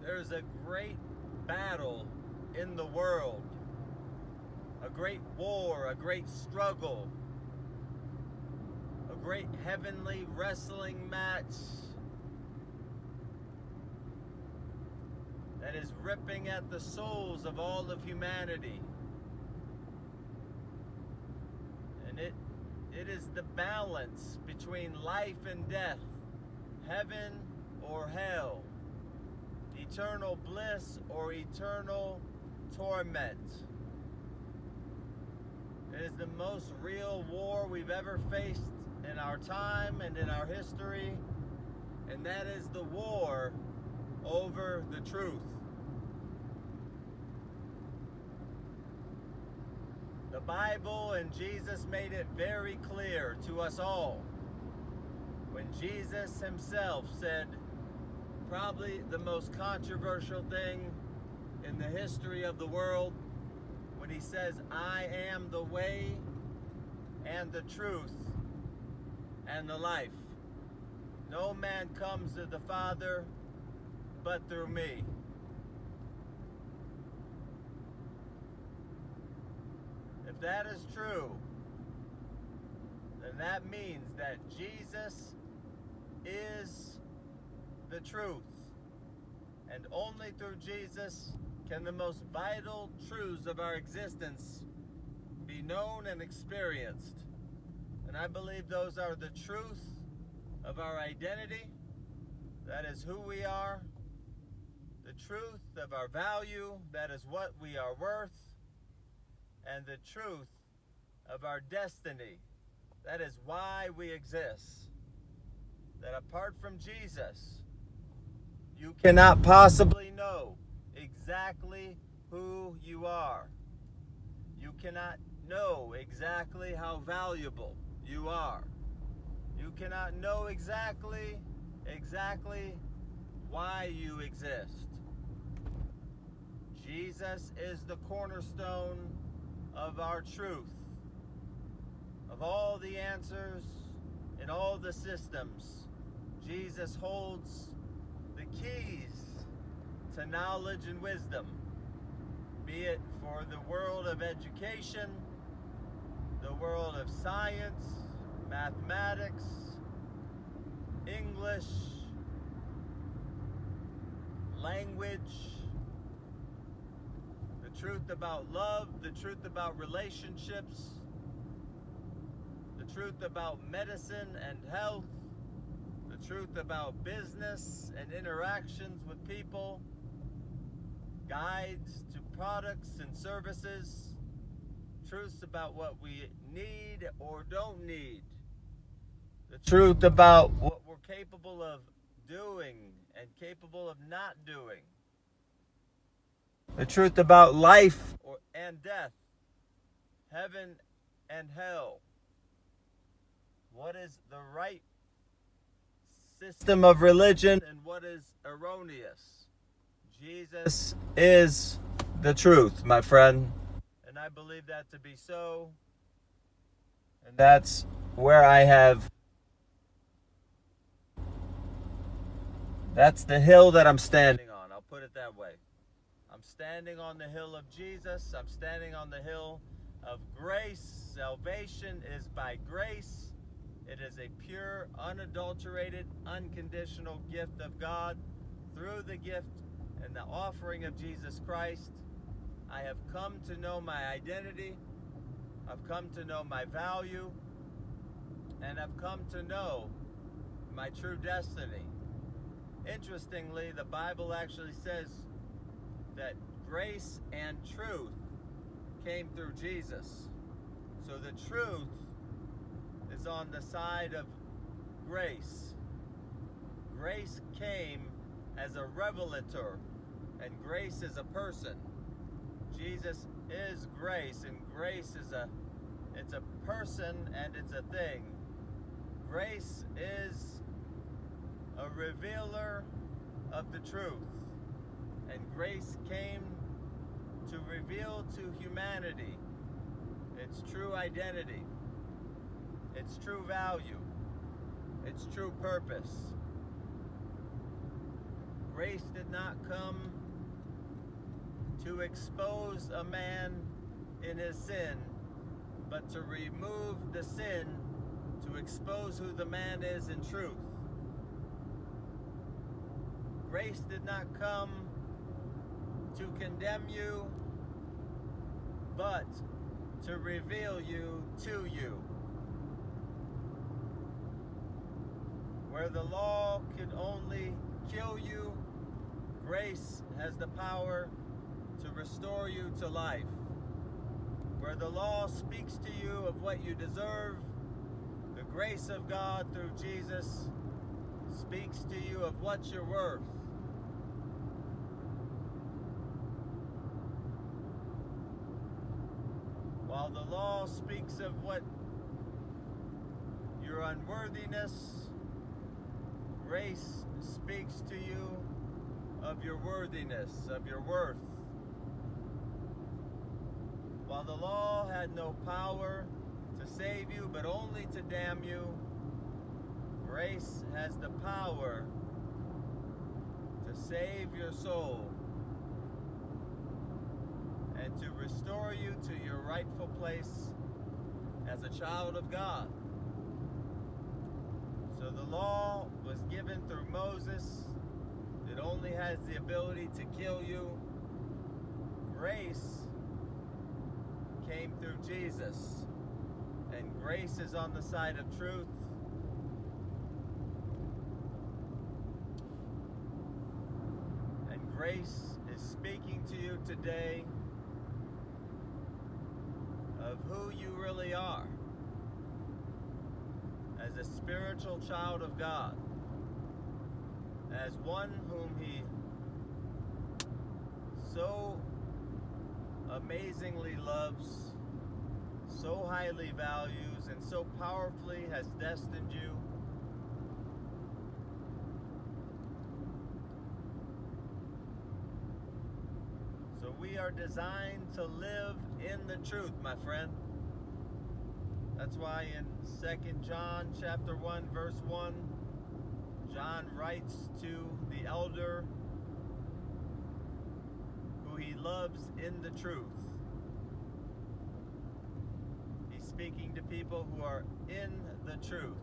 there's a great battle in the world, a great war, a great struggle, a great heavenly wrestling match that is ripping at the souls of all of humanity. And it is the balance between life and death, heaven or hell, eternal bliss or eternal torment. It is the most real war we've ever faced in our time and in our history, and that is the war over the truth. The Bible and Jesus made it very clear to us all when Jesus himself said probably the most controversial thing in the history of the world, when he says, "I am the way and the truth and the life. No man comes to the Father but through me." If that is true, then that means that Jesus is the truth. And only through Jesus can the most vital truths of our existence be known and experienced. And I believe those are the truth of our identity, that is who we are, the truth of our value, that is what we are worth, and the truth of our destiny, that is why we exist. That apart from Jesus, you cannot possibly know exactly who you are. You cannot know exactly how valuable you are. You cannot know exactly why you exist. Jesus is the cornerstone of our truth, of all the answers in all the systems. Jesus holds the keys to knowledge and wisdom, be it for the world of education, the world of science, mathematics, English, language, the truth about love, the truth about relationships, the truth about medicine and health, the truth about business and interactions with people, guides to products and services, truths about what we need or don't need, the truth about what we're capable of doing and capable of not doing, the truth about life and death, heaven and hell, what is the right system of religion and what is erroneous. Jesus is the truth, my friend, and I believe that to be so, and that's where that's the hill that I'm standing on. I'll put it that way. I'm standing on the hill of Jesus. I'm standing on the hill of grace. Salvation is by grace. It is a pure, unadulterated, unconditional gift of God through the gift and the offering of Jesus Christ. I have come to know my identity. I've come to know my value. And I've come to know my true destiny. Interestingly, the Bible actually says that grace and truth came through Jesus. So the truth is on the side of grace. Grace came as a revelator, and grace is a person. Jesus is grace, and grace is it's a person and it's a thing. Grace is a revealer of the truth, and grace came to reveal to humanity its true identity, its true value, its true purpose. Grace did not come to expose a man in his sin, but to remove the sin, to expose who the man is in truth. Grace did not come to condemn you, but to reveal you to you. Where the law could only kill you, grace has the power to restore you to life. Where the law speaks to you of what you deserve, the grace of God through Jesus speaks to you of what you're worth. While the law speaks of what your unworthiness, grace speaks to you of your worthiness, of your worth. While the law had no power to save you, but only to damn you, grace has the power to save your soul and to restore you to your rightful place as a child of God. So the law was given through Moses. It only has the ability to kill you. Grace came through Jesus, and grace is on the side of truth. And grace is speaking to you today of who you really are as a spiritual child of God, as one whom He so amazingly loves, so highly values, and so powerfully has destined you. So we are designed to live in the truth, my friend. That's why in 2 John chapter 1 verse 1, John writes to the elder who he loves in the truth. He's speaking to people who are in the truth.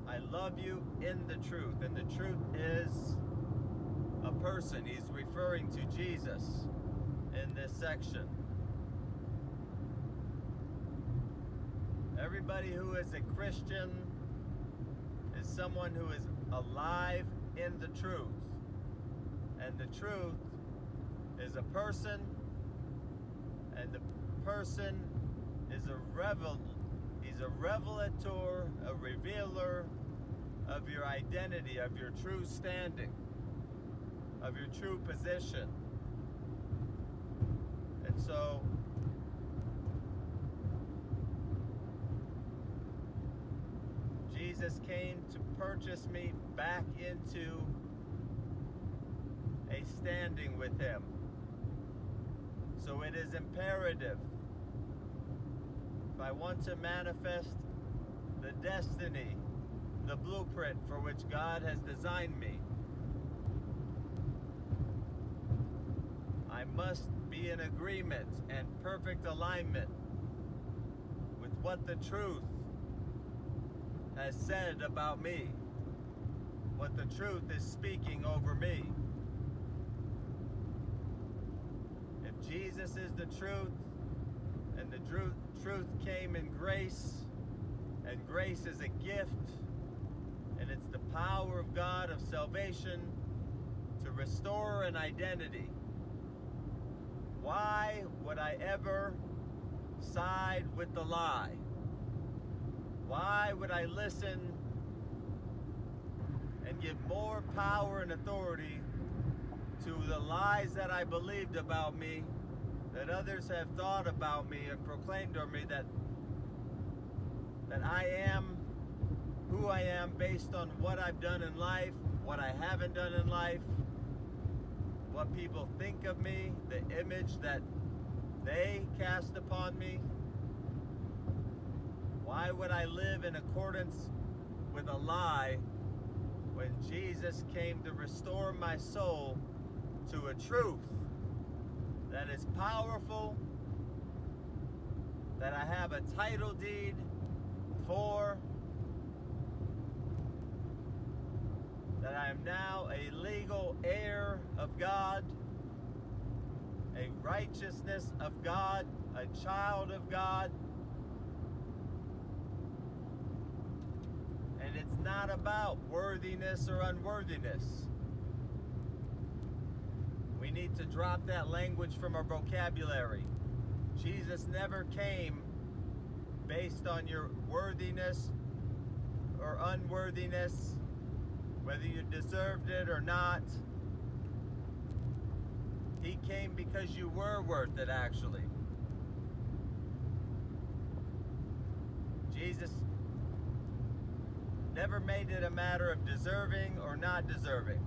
I love you in the truth, and the truth is a person. He's referring to Jesus in this section. Everybody who is a Christian is someone who is alive in the truth. And the truth is a person, and the person is he's a revelator, a revealer of your identity, of your true standing, of your true position. And so Jesus came to purchase me back into a standing with Him. So it is imperative, if I want to manifest the destiny, the blueprint for which God has designed me, I must be in agreement and perfect alignment with what the truth has said about me, what the truth is speaking over me. If Jesus is the truth, and the truth came in grace, and grace is a gift, and it's the power of God of salvation to restore an identity, why would I ever side with the lie? Why would I listen and give more power and authority to the lies that I believed about me, that others have thought about me and proclaimed over me, that I am who I am based on what I've done in life, what I haven't done in life, what people think of me, the image that they cast upon me? Why would I live in accordance with a lie when Jesus came to restore my soul to a truth that is powerful, that I have a title deed for, that I am now a legal heir of God, a righteousness of God, a child of God. And it's not about worthiness or unworthiness. We need to drop that language from our vocabulary. Jesus never came based on your worthiness or unworthiness, whether you deserved it or not. He came because you were worth it, actually. Jesus never made it a matter of deserving or not deserving.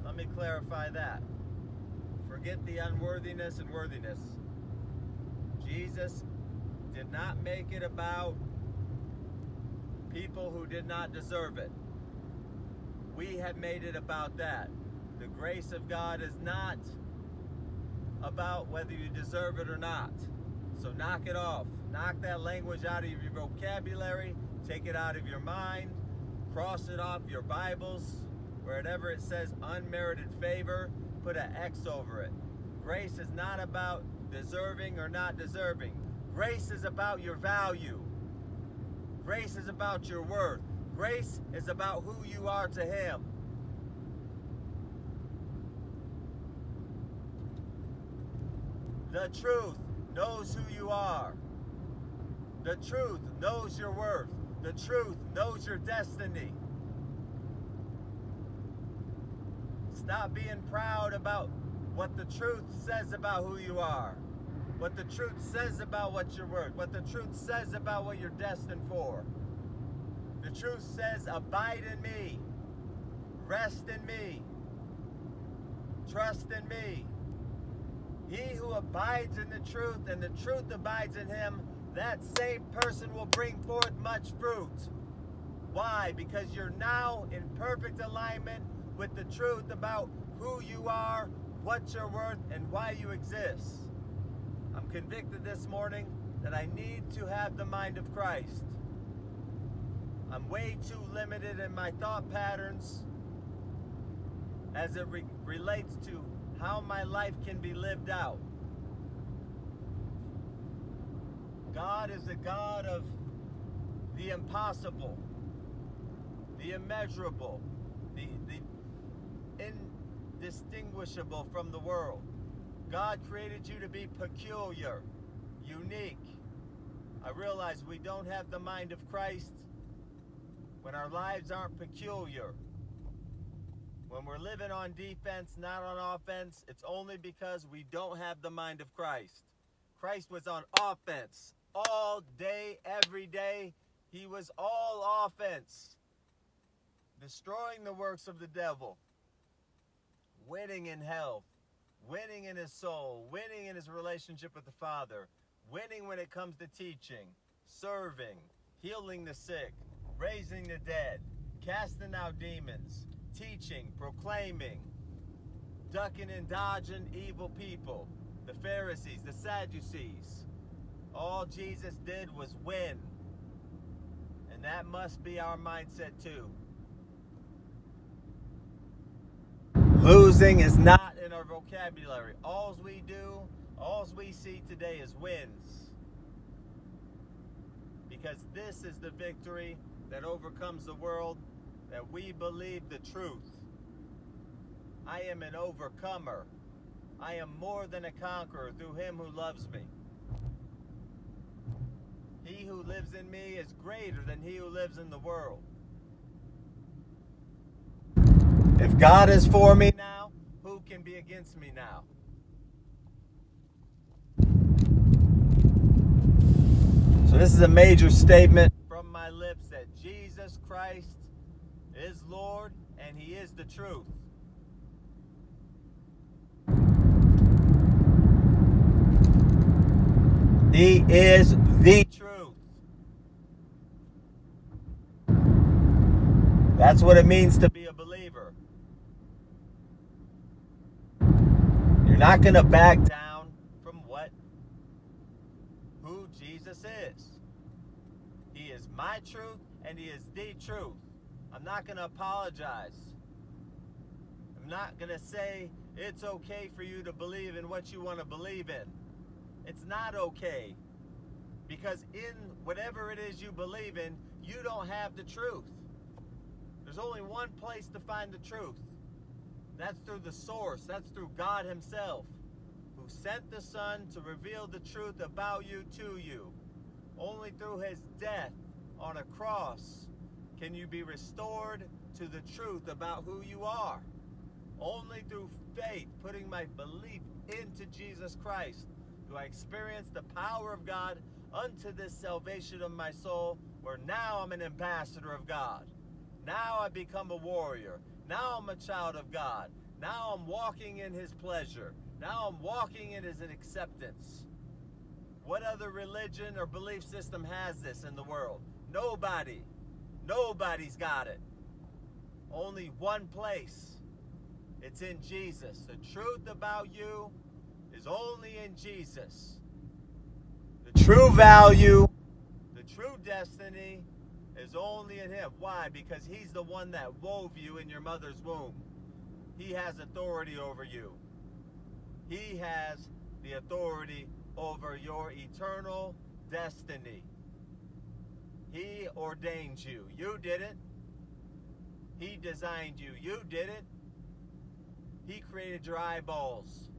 Let me clarify that. Forget the unworthiness and worthiness. Jesus did not make it about people who did not deserve it. We have made it about that. The grace of God is not about whether you deserve it or not. So knock it off. Knock that language out of your vocabulary. Take it out of your mind. Cross it off your Bibles. Wherever it says unmerited favor, put an X over it. Grace is not about deserving or not deserving. Grace is about your value. Grace is about your worth. Grace is about who you are to Him. The truth knows who you are. The truth knows your worth. The truth knows your destiny. Stop being proud about what the truth says about who you are. What the truth says about what you're worth. What the truth says about what you're destined for. The truth says, abide in me. Rest in me. Trust in me. He who abides in the truth and the truth abides in him, that same person will bring forth much fruit. Why? Because you're now in perfect alignment with the truth about who you are, what you're worth, and why you exist. I'm convicted this morning that I need to have the mind of Christ. I'm way too limited in my thought patterns as it relates to how my life can be lived out. God is a God of the impossible, the immeasurable, the indistinguishable from the world. God created you to be peculiar, unique. I realize we don't have the mind of Christ when our lives aren't peculiar. When we're living on defense, not on offense, it's only because we don't have the mind of Christ. Christ was on offense all day, every day. He was all offense, destroying the works of the devil, winning in health, winning in his soul, winning in his relationship with the Father, winning when it comes to teaching, serving, healing the sick, raising the dead, casting out demons, teaching, proclaiming, ducking and dodging evil people, the Pharisees, the Sadducees. All Jesus did was win. And that must be our mindset too. Losing is not in our vocabulary. All we do, all we see today is wins. Because this is the victory that overcomes the world, that we believe the truth. I am an overcomer. I am more than a conqueror through him who loves me. He who lives in me is greater than he who lives in the world. If God is for me now, who can be against me now? So this is a major statement from my lips that Jesus Christ is Lord and he is the truth. He is the truth. That's what it means to be a believer. You're not going to back down from who Jesus is. He is my truth and he is the truth. I'm not going to apologize. I'm not going to say it's okay for you to believe in what you want to believe in. It's not okay. Because in whatever it is you believe in, you don't have the truth. There's only one place to find the truth. That's through the source. That's through God himself, who sent the Son to reveal the truth about you to you. Only through his death on a cross can you be restored to the truth about who you are. Only through faith, putting my belief into Jesus Christ, do I experience the power of God unto this salvation of my soul, where now I'm an ambassador of God. Now I become a warrior. Now I'm a child of God. Now I'm walking in his pleasure. Now I'm walking in his acceptance. What other religion or belief system has this in the world? Nobody. Nobody's got it. Only one place. It's in Jesus. The truth about you is only in Jesus. The true value, the true destiny is only in him. Why? Because he's the one that wove you in your mother's womb. He has authority over you. He has the authority over your eternal destiny. He ordained you. You didn't. He designed you. You didn't. He created your eyeballs.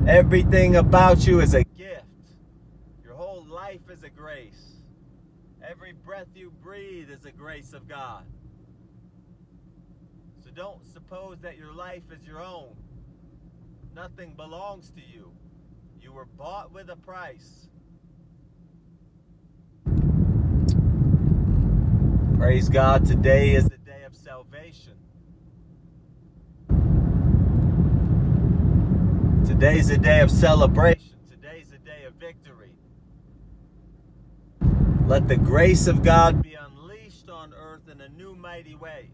Everything about you is a gift. Your whole life is a grace. Every breath you breathe is a grace of God. So don't suppose that your life is your own. Nothing belongs to you. You were bought with a price. Praise God, today is the day of salvation. Today's a day of celebration. Today's a day of victory. Let the grace of God be unleashed on earth in a new mighty way.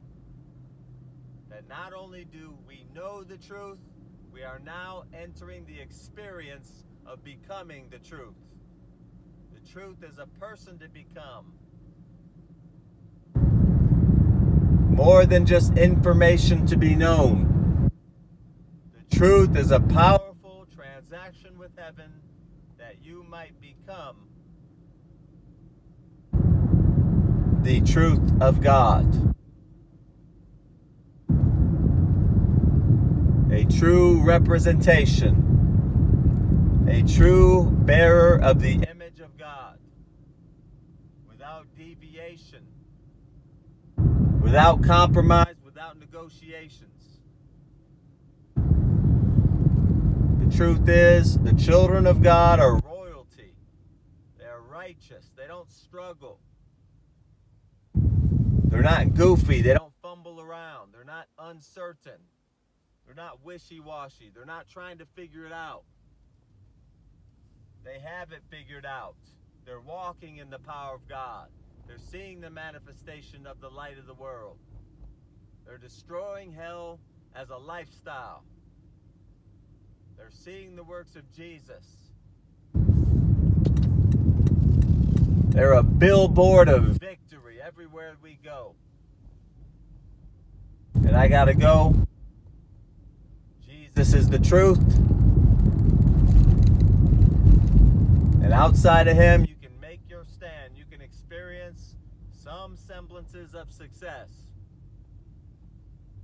That not only do we know the truth, we are now entering the experience of becoming the truth. The truth is a person to become. More than just information to be known. The truth is a powerful transaction with heaven that you might become the truth of God. A true representation. A true bearer of the image of God. Without deviation. Without compromise, without negotiations. The truth is, the children of God are royalty. They are righteous. They don't struggle. They're not goofy. They don't fumble around. They're not uncertain. They're not wishy-washy. They're not trying to figure it out. They have it figured out. They're walking in the power of God. They're seeing the manifestation of the light of the world. They're destroying hell as a lifestyle. They're seeing the works of Jesus. They're a billboard of victory everywhere we go. And I gotta go. Jesus is the truth. And outside of him, you can make your stand. You can experience some semblances of success.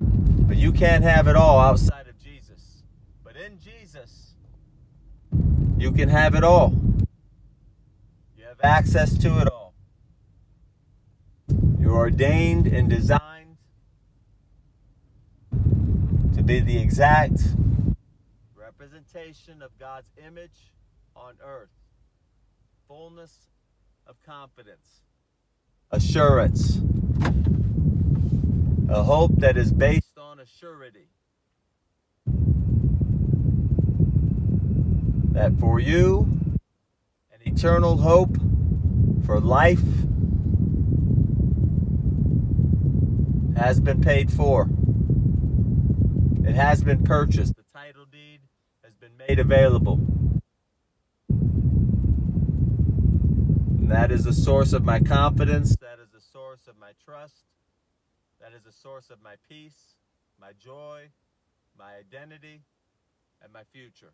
But you can't have it all outside of Jesus. But in Jesus, you can have it all. You have access to it all. You're ordained and designed to be the exact representation of God's image on earth. Fullness of confidence. Assurance. A hope that is based on a surety. That for you, an eternal hope for life has been paid for. It has been purchased. The title deed has been made available. And that is the source of my confidence. That is the source of my trust. That is the source of my peace, my joy, my identity, and my future.